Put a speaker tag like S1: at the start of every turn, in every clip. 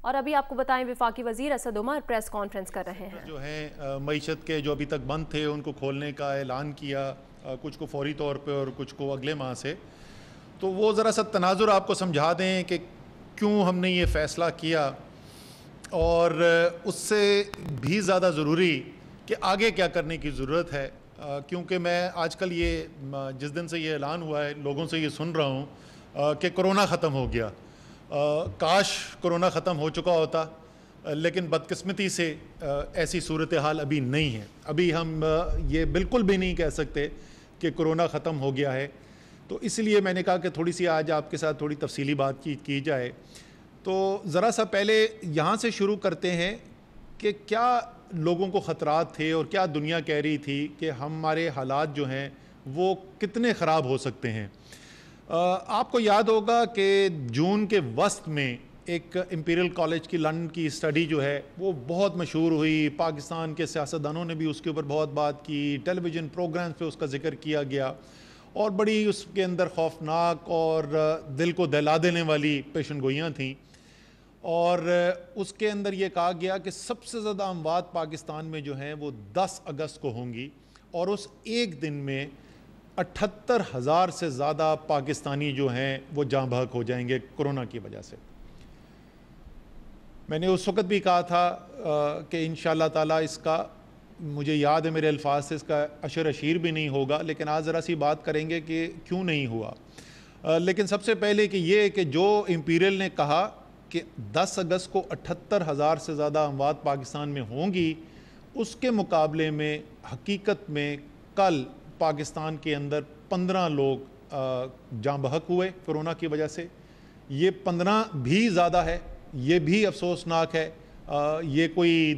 S1: اور ابھی آپ کو بتائیں وفاقی وزیر اسد عمر پریس کانفرنس کر رہے ہیں.
S2: جو ہیں معیشت کے جو ابھی تک بند تھے ان کو کھولنے کا اعلان کیا، کچھ کو فوری طور پہ اور کچھ کو اگلے ماہ سے. تو وہ ذرا سا تناظر آپ کو سمجھا دیں کہ کیوں ہم نے یہ فیصلہ کیا، اور اس سے بھی زیادہ ضروری کہ آگے کیا کرنے کی ضرورت ہے. کیونکہ میں آج کل یہ جس دن سے یہ اعلان ہوا ہے لوگوں سے یہ سن رہا ہوں کہ کرونا ختم ہو گیا. کاش کرونا ختم ہو چکا ہوتا، لیکن بدقسمتی سے ایسی صورتحال ابھی نہیں ہے. ابھی ہم یہ بالکل بھی نہیں کہہ سکتے کہ کرونا ختم ہو گیا ہے. تو اس لیے میں نے کہا کہ تھوڑی سی آج آپ کے ساتھ تھوڑی تفصیلی بات کی جائے. تو ذرا سا پہلے یہاں سے شروع کرتے ہیں کہ کیا لوگوں کو خطرات تھے اور کیا دنیا کہہ رہی تھی کہ ہمارے حالات جو ہیں وہ کتنے خراب ہو سکتے ہیں. آپ کو یاد ہوگا کہ جون کے وسط میں ایک امپیریل کالج کی لندن کی اسٹڈی جو ہے وہ بہت مشہور ہوئی. پاکستان کے سیاستدانوں نے بھی اس کے اوپر بہت بات کی، ٹیلی ویژن پروگرامز پہ اس کا ذکر کیا گیا، اور بڑی اس کے اندر خوفناک اور دل کو دہلا دینے والی پیشن گوئیاں تھیں. اور اس کے اندر یہ کہا گیا کہ سب سے زیادہ اموات پاکستان میں جو ہیں وہ 10 اگست کو ہوں گی، اور اس ایک دن میں 78,000 سے زیادہ پاکستانی جو ہیں وہ جاں بحق ہو جائیں گے کرونا کی وجہ سے. میں نے اس وقت بھی کہا تھا کہ انشاءاللہ تعالیٰ اس کا، مجھے یاد ہے میرے الفاظ سے، اس کا اشر اشیر بھی نہیں ہوگا. لیکن آج ذرا سی بات کریں گے کہ کیوں نہیں ہوا. لیکن سب سے پہلے کہ یہ کہ جو امپیریل نے کہا کہ 10 اگست کو 78,000 سے زیادہ اموات پاکستان میں ہوں گی، اس کے مقابلے میں حقیقت میں کل پاکستان کے اندر 15 لوگ جاں بحق ہوئے کرونا کی وجہ سے. یہ 15 بھی زیادہ ہے، یہ بھی افسوسناک ہے. یہ کوئی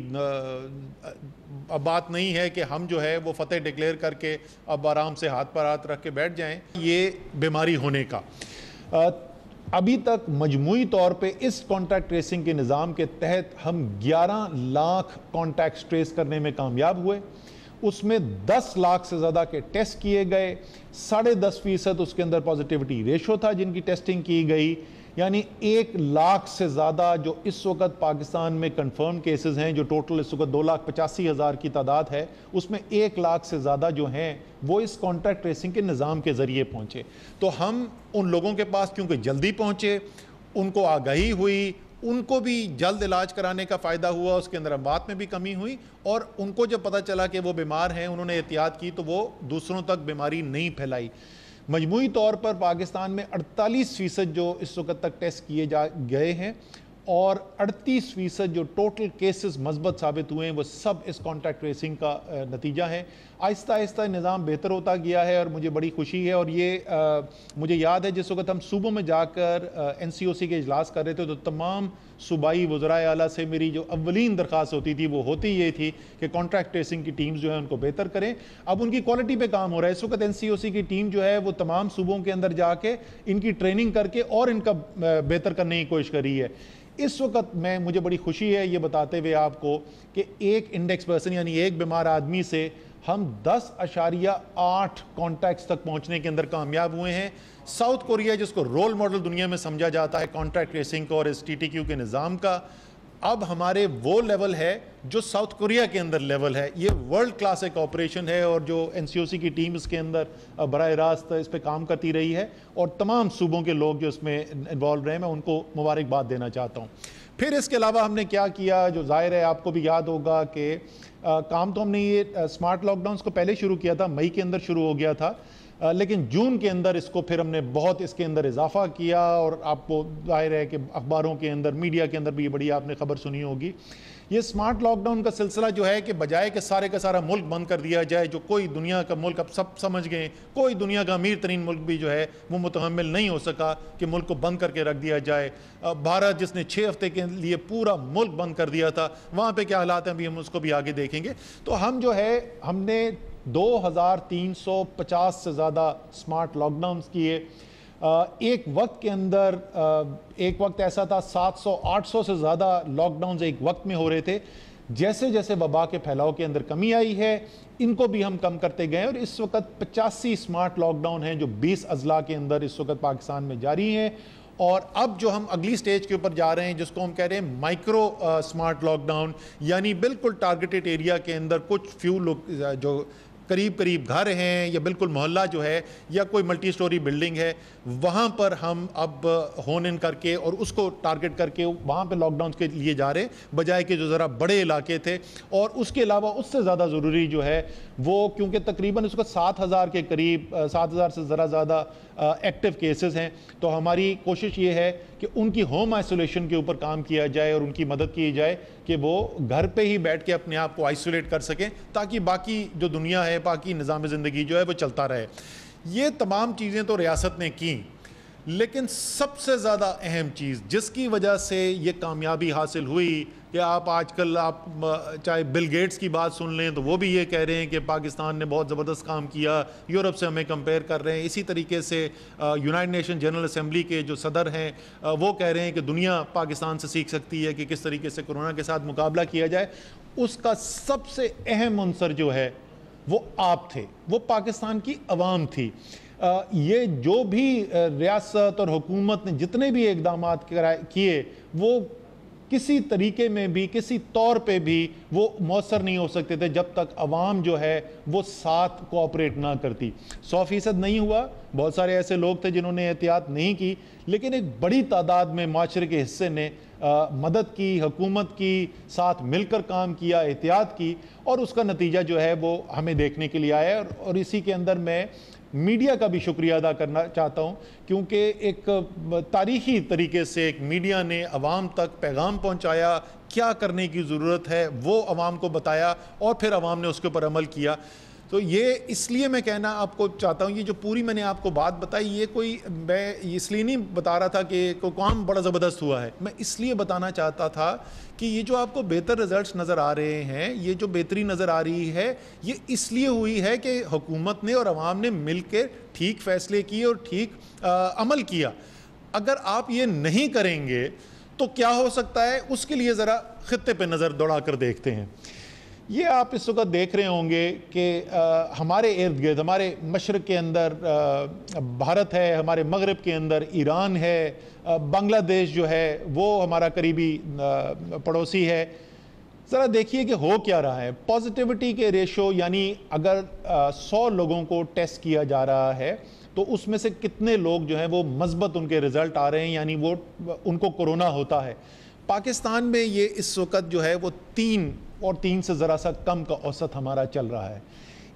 S2: بات نہیں ہے کہ ہم جو ہے وہ فتح ڈکلیئر کر کے اب آرام سے ہاتھ پر ہاتھ رکھ کے بیٹھ جائیں. یہ بیماری ہونے کا ابھی تک مجموعی طور پہ اس کانٹیکٹ ٹریسنگ کے نظام کے تحت ہم 11 لاکھ کانٹیکٹس ٹریس کرنے میں کامیاب ہوئے. اس میں 10 لاکھ سے زیادہ کے ٹیسٹ کیے گئے. 10.5% اس کے اندر پازیٹیوٹی ریشو تھا جن کی ٹیسٹنگ کی گئی. یعنی 1 لاکھ سے زیادہ جو اس وقت پاکستان میں کنفرم کیسز ہیں، جو ٹوٹل اس وقت 2,85,000 کی تعداد ہے، اس میں 1 لاکھ سے زیادہ جو ہیں وہ اس کانٹیکٹ ٹریسنگ کے نظام کے ذریعے پہنچے. تو ہم ان لوگوں کے پاس کیونکہ جلدی پہنچے، ان کو آگاہی ہوئی، ان کو بھی جلد علاج کرانے کا فائدہ ہوا، اس کے اندر اموات میں بھی کمی ہوئی، اور ان کو جب پتہ چلا کہ وہ بیمار ہیں انہوں نے احتیاط کی تو وہ دوسروں تک بیماری نہیں پھیلائی. مجموعی طور پر پاکستان میں 48% جو اس وقت تک ٹیسٹ کیے گئے ہیں، اور 38% جو ٹوٹل کیسز مثبت ثابت ہوئے ہیں، وہ سب اس کانٹیکٹ ٹریسنگ کا نتیجہ ہے. آہستہ آہستہ نظام بہتر ہوتا گیا ہے اور مجھے بڑی خوشی ہے. اور یہ مجھے یاد ہے جس وقت ہم صوبوں میں جا کر NCOC کے اجلاس کر رہے تھے تو تمام صوبائی وزرائے اعلیٰ سے میری جو اولین درخواست ہوتی تھی وہ ہوتی یہ تھی کہ کانٹیکٹ ٹریسنگ کی ٹیمز جو ہیں ان کو بہتر کریں. اب ان کی کوالٹی پہ کام ہو رہا ہے. اس وقت NCOC کی ٹیم جو ہے وہ تمام صوبوں کے اندر جا کے ان کی ٹریننگ کر کے اور ان کا بہتر کرنے کی کوشش کر رہی ہے. اس وقت مجھے بڑی خوشی ہے یہ بتاتے ہوئے آپ کو کہ ایک انڈیکس پرسن یعنی ایک بیمار آدمی سے ہم 10.8 کانٹیکٹس تک پہنچنے کے اندر کامیاب ہوئے ہیں. ساؤتھ کوریا جس کو رول ماڈل دنیا میں سمجھا جاتا ہے کانٹیکٹ ٹریسنگ کو اور اس TTQ کے نظام کا، اب ہمارے وہ لیول ہے جو ساؤتھ کوریا کے اندر لیول ہے. یہ ورلڈ کلاس ایک آپریشن ہے، اور جو NCOC کی ٹیم اس کے اندر براہ راست اس پہ کام کرتی رہی ہے، اور تمام صوبوں کے لوگ جو اس میں انوالو رہے ہیں میں ان کو مبارکباد دینا چاہتا ہوں. پھر اس کے علاوہ ہم نے کیا کیا، جو ظاہر ہے آپ کو بھی یاد ہوگا کہ کام تو ہم نے یہ اسمارٹ لاک ڈاؤنس کو پہلے شروع کیا تھا، مئی کے اندر شروع ہو گیا تھا، لیکن جون کے اندر اس کو پھر ہم نے بہت اس کے اندر اضافہ کیا. اور آپ کو ظاہر ہے کہ اخباروں کے اندر، میڈیا کے اندر بھی یہ بڑی آپ نے خبر سنی ہوگی. یہ اسمارٹ لاک ڈاؤن کا سلسلہ جو ہے کہ بجائے کہ سارے کا سارا ملک بند کر دیا جائے، جو کوئی دنیا کا ملک، اب سب سمجھ گئے، کوئی دنیا کا امیر ترین ملک بھی جو ہے وہ متحمل نہیں ہو سکا کہ ملک کو بند کر کے رکھ دیا جائے. بھارت جس نے 6 ہفتے کے لیے پورا ملک بند کر دیا تھا، وہاں پہ کیا حالات ہیں ابھی ہم اس کو بھی آگے دیکھیں گے. تو ہم جو ہے ہم نے 2,350 سے زیادہ اسمارٹ لاک ڈاؤنز کیے. ایک وقت کے اندر ایک وقت ایسا تھا 700-800 سے زیادہ لاک ڈاؤنز ایک وقت میں ہو رہے تھے. جیسے جیسے وبا کے پھیلاؤ کے اندر کمی آئی ہے ان کو بھی ہم کم کرتے گئے، اور اس وقت 85 اسمارٹ لاک ڈاؤن ہیں جو 20 اضلاع کے اندر اس وقت پاکستان میں جاری ہیں. اور اب جو ہم اگلی سٹیج کے اوپر جا رہے ہیں جس کو ہم کہہ رہے ہیں مائکرو سمارٹ لاک ڈاؤن، یعنی بالکل ٹارگیٹڈ ایریا کے اندر کچھ فیو لوگ جو قریب گھر ہیں یا بالکل محلہ جو ہے یا کوئی ملٹی سٹوری بلڈنگ ہے، وہاں پر ہم اب ہون ان کر کے اور اس کو ٹارگٹ کر کے وہاں پہ لاک ڈاؤن کے لیے جا رہے ہیں، بجائے کہ جو ذرا بڑے علاقے تھے۔ اور اس کے علاوہ اس سے زیادہ ضروری جو ہے وہ، کیونکہ تقریباً اس کو 7,000 کے قریب 7,000 سے ذرا زیادہ ایکٹیو کیسز ہیں، تو ہماری کوشش یہ ہے کہ ان کی ہوم آئسولیشن کے اوپر کام کیا جائے اور ان کی مدد کی جائے کہ وہ گھر پہ ہی بیٹھ کے اپنے آپ کو آئسولیٹ کر سکیں، تاکہ باقی جو دنیا ہے، باقی نظام زندگی جو ہے وہ چلتا رہے۔ یہ تمام چیزیں تو ریاست نے کی، لیکن سب سے زیادہ اہم چیز جس کی وجہ سے یہ کامیابی حاصل ہوئی کہ آپ آج کل چاہے بل گیٹس کی بات سن لیں تو وہ بھی یہ کہہ رہے ہیں کہ پاکستان نے بہت زبردست کام کیا، یورپ سے ہمیں کمپیئر کر رہے ہیں۔ اسی طریقے سے یونائٹڈ نیشن جنرل اسمبلی کے جو صدر ہیں وہ کہہ رہے ہیں کہ دنیا پاکستان سے سیکھ سکتی ہے کہ کس طریقے سے کورونا کے ساتھ مقابلہ کیا جائے۔ اس کا سب سے اہم عنصر جو ہے وہ آپ تھے، وہ پاکستان کی عوام تھی۔ یہ جو بھی ریاست اور حکومت نے جتنے بھی اقدامات کیے وہ کسی طریقے میں بھی، کسی طور پہ بھی وہ مؤثر نہیں ہو سکتے تھے جب تک عوام جو ہے وہ ساتھ کوآپریٹ نہ کرتی۔ 100% نہیں ہوا، بہت سارے ایسے لوگ تھے جنہوں نے احتیاط نہیں کی، لیکن ایک بڑی تعداد میں معاشرے کے حصے نے مدد کی، حکومت کی ساتھ مل کر کام کیا، احتیاط کی، اور اس کا نتیجہ جو ہے وہ ہمیں دیکھنے کے لیے آیا ہے۔ اور اسی کے اندر میں میڈیا کا بھی شکریہ ادا کرنا چاہتا ہوں، کیونکہ ایک تاریخی طریقے سے ایک میڈیا نے عوام تک پیغام پہنچایا، کیا کرنے کی ضرورت ہے وہ عوام کو بتایا، اور پھر عوام نے اس کے اوپر عمل کیا۔ تو یہ اس لیے میں کہنا آپ کو چاہتا ہوں، یہ جو پوری میں نے آپ کو بات بتائی، یہ کوئی میں اس لیے نہیں بتا رہا تھا کہ کوئی کام بڑا زبردست ہوا ہے، میں اس لیے بتانا چاہتا تھا کہ یہ جو آپ کو بہتر رزلٹس نظر آ رہے ہیں، یہ جو بہتری نظر آ رہی ہے، یہ اس لیے ہوئی ہے کہ حکومت نے اور عوام نے مل کے ٹھیک فیصلے کیے اور ٹھیک عمل کیا۔ اگر آپ یہ نہیں کریں گے تو کیا ہو سکتا ہے، اس کے لیے ذرا خطے پہ نظر دوڑا کر دیکھتے ہیں۔ یہ آپ اس وقت دیکھ رہے ہوں گے کہ ہمارے ارد گرد، ہمارے مشرق کے اندر بھارت ہے، ہمارے مغرب کے اندر ایران ہے، بنگلہ دیش جو ہے وہ ہمارا قریبی پڑوسی ہے۔ ذرا دیکھیے کہ ہو کیا رہا ہے۔ پازیٹیوٹی کے ریشو، یعنی اگر 100 لوگوں کو ٹیسٹ کیا جا رہا ہے تو اس میں سے کتنے لوگ جو ہیں وہ مثبت ان کے رزلٹ آ رہے ہیں، یعنی وہ ان کو کورونا ہوتا ہے۔ پاکستان میں یہ اس وقت جو ہے وہ 3 اور 3 سے ذرا سا کم کا اوسط ہمارا چل رہا ہے۔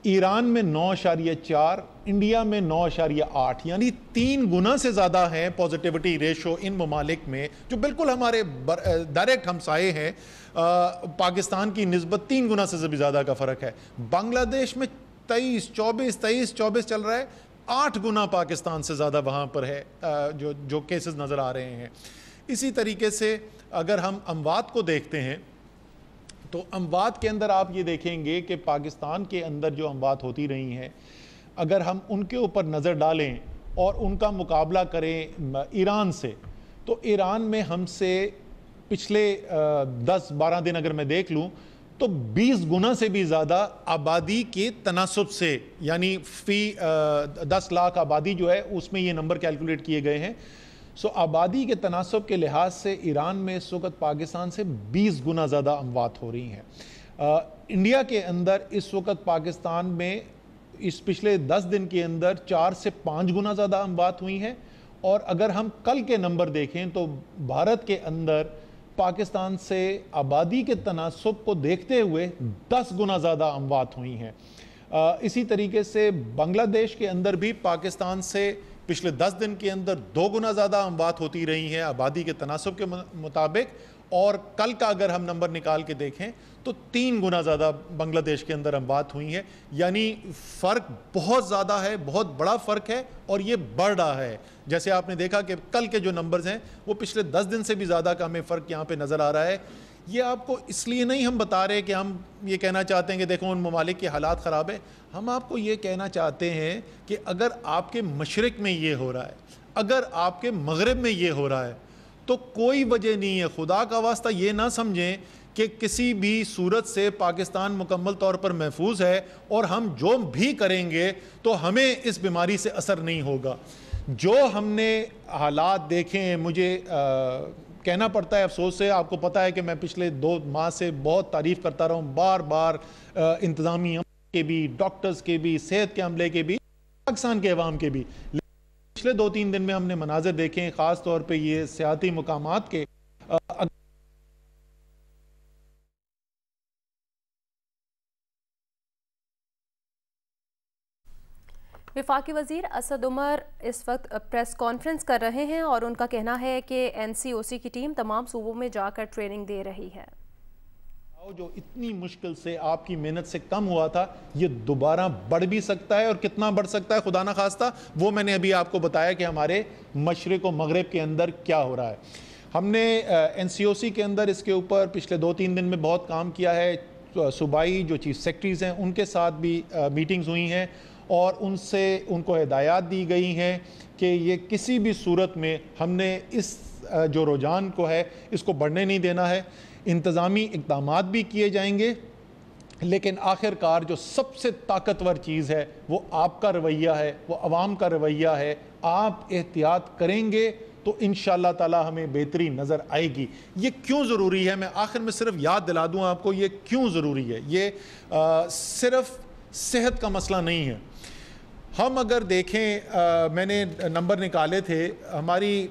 S2: ایران میں 9.4، انڈیا میں 9.8، یعنی 3 گنا سے زیادہ ہیں پازیٹیوٹی ریشو ان ممالک میں جو بالکل ہمارے ڈائریکٹ ہمسائے ہیں۔ پاکستان کی نسبت 3 گنا سے بھی زیادہ کا فرق ہے۔ بنگلہ دیش میں 23-24 چل رہا ہے، 8 گنا پاکستان سے زیادہ وہاں پر ہے جو کیسز نظر آ رہے ہیں۔ اسی طریقے سے اگر ہم اموات کو دیکھتے ہیں تو اموات کے اندر آپ یہ دیکھیں گے کہ پاکستان کے اندر جو اموات ہوتی رہی ہیں، اگر ہم ان کے اوپر نظر ڈالیں اور ان کا مقابلہ کریں ایران سے، تو ایران میں ہم سے پچھلے 10-12 دن اگر میں دیکھ لوں تو 20 گنا سے بھی زیادہ آبادی کے تناسب سے، یعنی فی 10 لاکھ آبادی جو ہے اس میں یہ نمبر کیلکولیٹ کیے گئے ہیں۔ آبادی کے تناسب کے لحاظ سے ایران میں اس وقت پاکستان سے 20 گنا زیادہ اموات ہو رہی ہیں۔ انڈیا کے اندر اس وقت پاکستان میں اس پچھلے 10 دن کے اندر 4 سے 5 گنا زیادہ اموات ہوئی ہیں، اور اگر ہم کل کے نمبر دیکھیں تو بھارت کے اندر پاکستان سے آبادی کے تناسب کو دیکھتے ہوئے 10 گنا زیادہ اموات ہوئی ہیں۔ اسی طریقے سے بنگلہ دیش کے اندر بھی پاکستان سے پچھلے 10 دن کے اندر 2 گنا زیادہ اموات ہوتی رہی ہیں آبادی کے تناسب کے مطابق، اور کل کا اگر ہم نمبر نکال کے دیکھیں تو 3 گنا زیادہ بنگلہ دیش کے اندر اموات ہوئی ہیں۔ یعنی فرق بہت زیادہ ہے، بہت بڑا فرق ہے، اور یہ بڑھ رہا ہے۔ جیسے آپ نے دیکھا کہ کل کے جو نمبرز ہیں وہ پچھلے 10 دن سے بھی زیادہ کا ہمیں فرق یہاں پہ نظر آ رہا ہے۔ یہ آپ کو اس لیے نہیں ہم بتا رہے کہ ہم یہ کہنا چاہتے ہیں کہ دیکھو ان ممالک کے حالات خراب ہیں، ہم آپ کو یہ کہنا چاہتے ہیں کہ اگر آپ کے مشرق میں یہ ہو رہا ہے، اگر آپ کے مغرب میں یہ ہو رہا ہے، تو کوئی وجہ نہیں ہے، خدا کا واسطہ یہ نہ سمجھیں کہ کسی بھی صورت سے پاکستان مکمل طور پر محفوظ ہے اور ہم جو بھی کریں گے تو ہمیں اس بیماری سے اثر نہیں ہوگا۔ جو ہم نے حالات دیکھے ہیں، مجھے کہنا پڑتا ہے افسوس سے، آپ کو پتہ ہے کہ میں پچھلے 2 ماہ سے بہت تعریف کرتا رہا ہوں، بار بار انتظامی عملے کے بھی، ڈاکٹرز کے بھی، صحت کے عملے کے بھی، پاکستان کے عوام کے بھی. پچھلے 2-3 دن میں ہم نے مناظر دیکھے ہیں، خاص طور پہ یہ سیاحتی مقامات کے.
S1: وفاقی وزیر اسد عمر اس وقت پریس کانفرنس کر رہے ہیں اور ان کا کہنا ہے کہ NCOC کی ٹیم تمام صوبوں میں جا کر ٹریننگ دے رہی ہے.
S2: جو اتنی مشکل سے آپ کی محنت سے کم ہوا تھا، یہ دوبارہ بڑھ بھی سکتا ہے، اور کتنا بڑھ سکتا ہے خدا نہ خواستہ وہ میں نے ابھی آپ کو بتایا کہ ہمارے مشرق و مغرب کے اندر کیا ہو رہا ہے. ہم نے NCOC کے اندر اس کے اوپر پچھلے 2-3 دن میں بہت کام کیا ہے. صوبائی جو چیف سیکرٹریز ہیں ان کے ساتھ بھی میٹنگز ہوئی ہیں، اور ان کو ہدایات دی گئی ہیں کہ یہ کسی بھی صورت میں ہم نے اس جو رجحان کو ہے اس کو بڑھنے نہیں دینا ہے. انتظامی اقدامات بھی کیے جائیں گے، لیکن آخر کار جو سب سے طاقتور چیز ہے وہ آپ کا رویہ ہے، وہ عوام کا رویہ ہے. آپ احتیاط کریں گے تو انشاءاللہ تعالی ہمیں بہتری نظر آئے گی. یہ کیوں ضروری ہے، میں آخر میں صرف یاد دلا دوں آپ کو یہ کیوں ضروری ہے. یہ صرف صحت کا مسئلہ نہیں ہے. ہم اگر دیکھیں، میں نے نمبر نکالے تھے، ہماری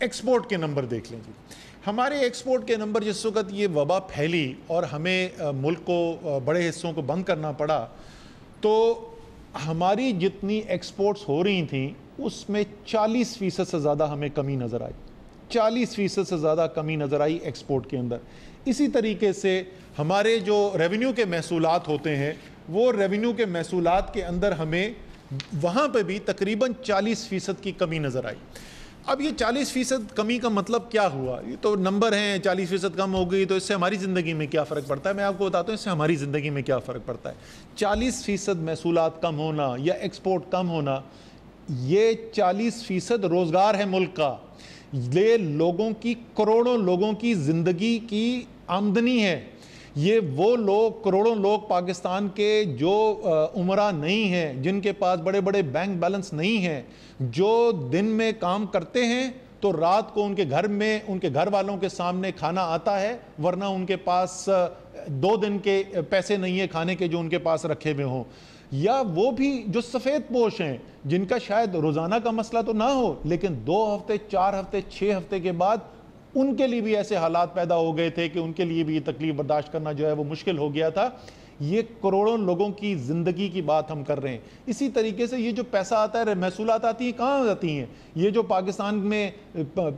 S2: ایکسپورٹ کے نمبر دیکھ لیں جی. ہمارے ایکسپورٹ کے نمبر جس وقت یہ وبا پھیلی اور ہمیں ملک کو بڑے حصوں کو بند کرنا پڑا، تو ہماری جتنی ایکسپورٹس ہو رہی تھیں اس میں 40% سے زیادہ ہمیں کمی نظر آئی. 40% سے زیادہ کمی نظر آئی ایکسپورٹ کے اندر. اسی طریقے سے ہمارے جو ریونیو کے محصولات ہوتے ہیں، وہ ریونیو کے محصولات کے اندر ہمیں وہاں پہ بھی تقریباً 40% کی کمی نظر آئی. اب یہ 40% کمی کا مطلب کیا ہوا؟ یہ تو نمبر ہیں، 40% کم ہو گئی تو اس سے ہماری زندگی میں کیا فرق پڑتا ہے؟ میں آپ کو بتاتا ہوں اس سے ہماری زندگی میں کیا فرق پڑتا ہے. 40% محصولات کم ہونا یا ایکسپورٹ کم ہونا، یہ 40% روزگار ہے ملک کا. یہ لوگوں کی، کروڑوں لوگوں کی زندگی کی آمدنی ہے. یہ وہ لوگ، کروڑوں لوگ پاکستان کے جو امراء نہیں ہیں، جن کے پاس بڑے بڑے بینک بیلنس نہیں ہیں، جو دن میں کام کرتے ہیں تو رات کو ان کے گھر میں ان کے گھر والوں کے سامنے کھانا آتا ہے، ورنہ ان کے پاس 2 دن کے پیسے نہیں ہیں کھانے کے جو ان کے پاس رکھے ہوئے ہوں. یا وہ بھی جو سفید پوش ہیں، جن کا شاید روزانہ کا مسئلہ تو نہ ہو، لیکن 2 ہفتے، 4 ہفتے، 6 ہفتے کے بعد ان کے لیے بھی ایسے حالات پیدا ہو گئے تھے کہ ان کے لیے بھی یہ تکلیف برداشت کرنا جو ہے وہ مشکل ہو گیا تھا. یہ کروڑوں لوگوں کی زندگی کی بات ہم کر رہے ہیں. اسی طریقے سے یہ جو پیسہ آتا ہے، محصولات آتی ہیں، کہاں آتی ہیں؟ یہ جو پاکستان میں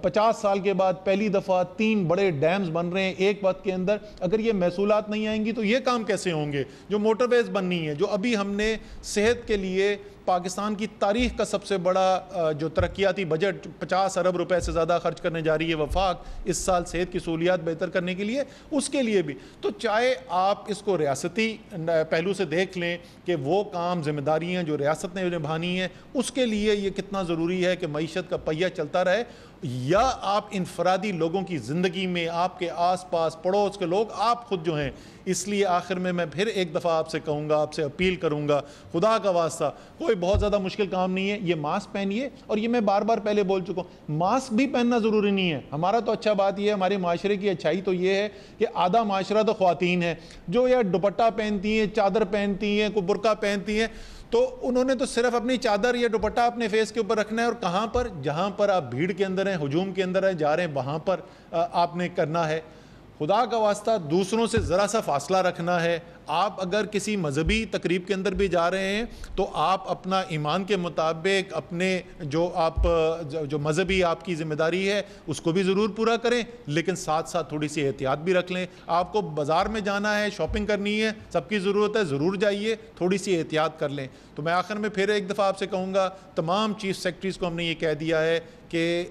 S2: 50 سال کے بعد پہلی دفعہ 3 بڑے ڈیمز بن رہے ہیں ایک وقت کے اندر، اگر یہ محصولات نہیں آئیں گی تو یہ کام کیسے ہوں گے؟ جو موٹر ویز بننی ہے، جو ابھی ہم نے صحت کے لیے پاکستان کی تاریخ کا سب سے بڑا جو ترقیاتی بجٹ 50 ارب روپے سے زیادہ خرچ کرنے جا رہی ہے وفاق اس سال صحت کی سہولیات بہتر کرنے کے لیے، اس کے لیے بھی تو چاہے آپ اس کو ریاستی پہلو سے دیکھ لیں کہ وہ کام، ذمہ داریاں جو ریاست نے نبھانی ہیں، اس کے لیے یہ کتنا ضروری ہے کہ معیشت کا پہیہ چلتا رہے، یا آپ انفرادی لوگوں کی زندگی میں، آپ کے آس پاس پڑوس کے لوگ، آپ خود جو ہیں. اس لیے آخر میں پھر ایک دفعہ آپ سے کہوں گا، آپ سے اپیل کروں گا، خدا کا واسطہ کوئی بہت زیادہ مشکل کام نہیں ہے، یہ ماسک پہنیے. اور یہ میں بار بار پہلے بول چکا ہوں، ماسک بھی پہننا ضروری نہیں ہے. ہمارا تو اچھا بات یہ ہے، ہمارے معاشرے کی اچھائی تو یہ ہے کہ آدھا معاشرہ تو خواتین ہے جو یا دوپٹہ پہنتی ہیں، چادر پہنتی ہیں، کوئی برقع پہنتی ہیں. تو انہوں نے تو صرف اپنی چادر یا دوپٹہ اپنے فیس کے اوپر رکھنا ہے، اور کہاں پر؟ جہاں پر آپ بھیڑ کے اندر ہیں، ہجوم کے اندر ہیں، جا رہے ہیں، وہاں پر آپ نے کرنا ہے. خدا کا واسطہ دوسروں سے ذرا سا فاصلہ رکھنا ہے. آپ اگر کسی مذہبی تقریب کے اندر بھی جا رہے ہیں تو آپ اپنا ایمان کے مطابق اپنے جو مذہبی آپ کی ذمہ داری ہے اس کو بھی ضرور پورا کریں، لیکن ساتھ ساتھ تھوڑی سی احتیاط بھی رکھ لیں. آپ کو بازار میں جانا ہے، شاپنگ کرنی ہے، سب کی ضرورت ہے، ضرور جائیے، تھوڑی سی احتیاط کر لیں. تو میں آخر میں پھر ایک دفعہ آپ سے کہوں گا، تمام چیف سیکرٹریز کو ہم نے یہ کہہ دیا ہے کہ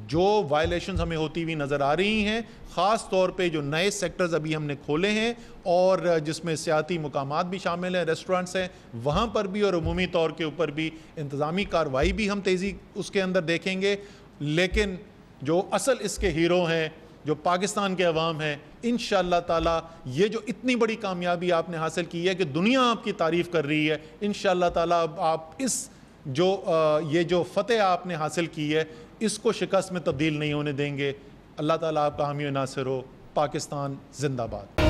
S2: جو وائلیشنز ہمیں ہوتی ہوئی نظر آ رہی ہیں، خاص طور پہ جو نئے سیکٹرز ابھی ہم نے کھولے ہیں اور جس میں سیاحتی مقامات بھی شامل ہیں، ریسٹورنٹس ہیں، وہاں پر بھی اور عمومی طور کے اوپر بھی انتظامی کارروائی بھی ہم تیزی اس کے اندر دیکھیں گے. لیکن جو اصل اس کے ہیرو ہیں، جو پاکستان کے عوام ہیں، انشاءاللہ تعالی یہ جو اتنی بڑی کامیابی آپ نے حاصل کی ہے کہ دنیا آپ کی تعریف کر رہی ہے، انشاءاللہ تعالی آپ اس جو یہ جو فتح آپ نے حاصل کی ہے اس کو شکست میں تبدیل نہیں ہونے دیں گے. اللہ تعالیٰ آپ کا حامی و ناصر ہو. پاکستان زندہ باد.